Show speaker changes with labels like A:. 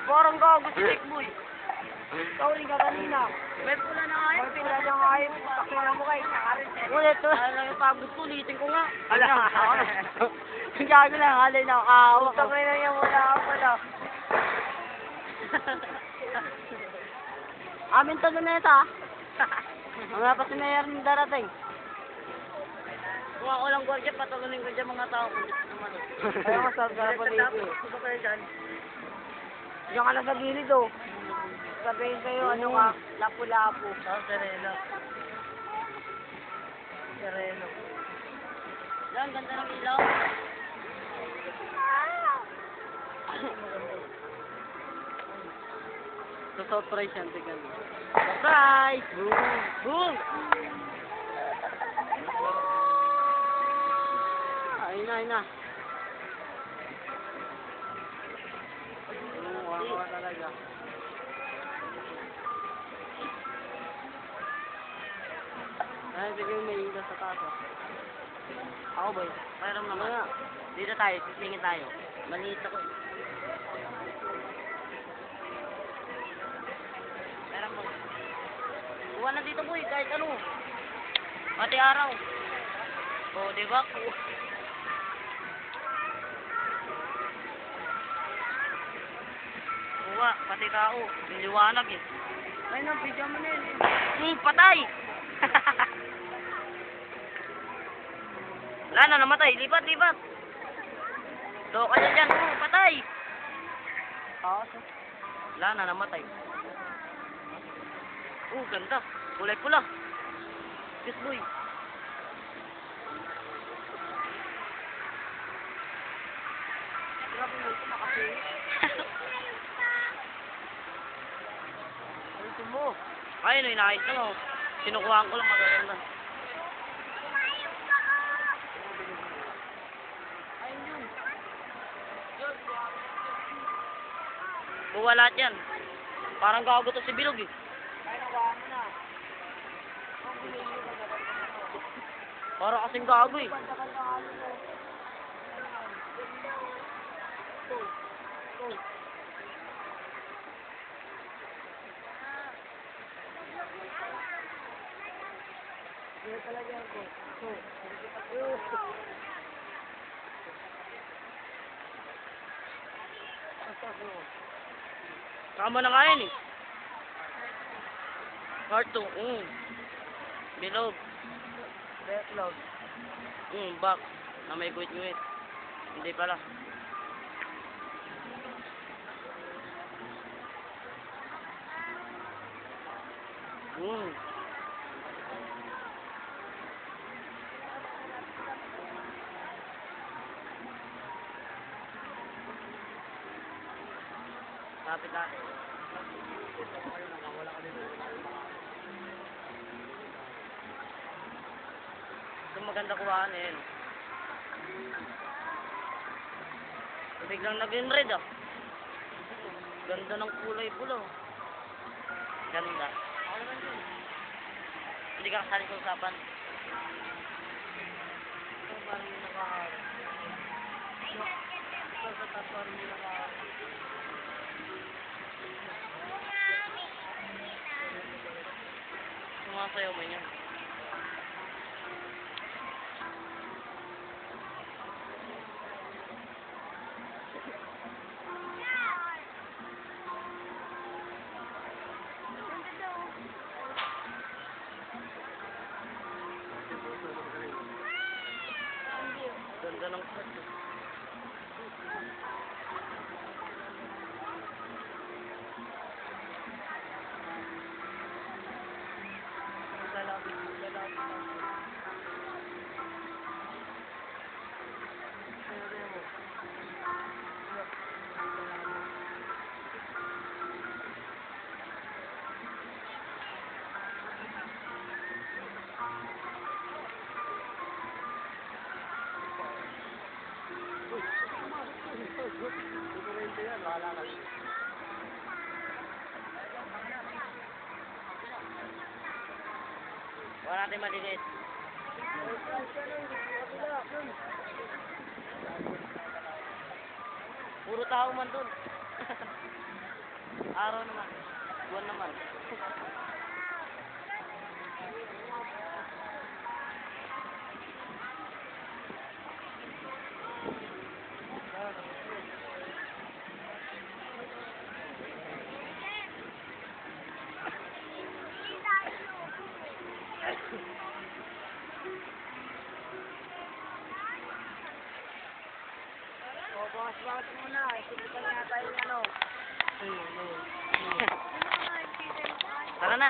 A: Parang gago si Tikboy. Kauli ka kanina. May pula na nga yun. May pula na nga yun. Takla mo kayo. Ulit to. Alam yung pagod ko, ulitin ko nga. Alam. Ang gago na, alay na kakawak. Tangay na yan, wala ka pala. Amin to luneta. Mga pa si Mayor ng darating. Kung ako lang gwardiya, patalunin ko dyan mga tao. Ayaw ka sa palito. Diyan ka na sa gilid oh. Sabihin kayo, ano ka, lapu-lapu. Sereno. Sereno. Yan, ganda ng ilaw. So, surprise yan, tignan mo. Surprise! Boom! Boom! Ayun na, ayun na. Wala talaga. Ay, sige, may inggas sa taas. Ako boy, mayroon naman. Dito tayo, sisingin tayo. Maliit ako. Mayroon mo. Kuha na dito boy, kahit ano. Pati araw. O, diba? Kuha, pati tao. Niliwanag eh. Ay, video mo na yun. Patay! Wala na, namatay. Lipat, lipat. So, kaya dyan. Patay. Wala na, namatay. Ganda. Kulay pula. Kiss boy. Grabe mo ito, nakasi. Ano mo? Ayun, inaayos na mo. Sinukuhaan ko lang magaganda. Buwa lahat yan. Parang gago to si Bilog eh. Parang kasing gago eh. Tama na nga yun eh. Part 2. Bilog. Betlog. Back. Na may guwit-guwit. Hindi pala. Kapit na. Ito maganda kuhaan eh. Biglang naging red ah. Ganda ng kulay pula. Ganda. Hindi ka kasali sa usapan. Ito parang may nakaharap. Ito sa top parang may nakaharap. Sumasayaw ba niya? Ganda ng kwarto. Wala natin malinis. Puro tao man dun. Araw naman. Buwan naman. O, bangas-bangas muna. Isipitan nga tayo ng ano. Tara na.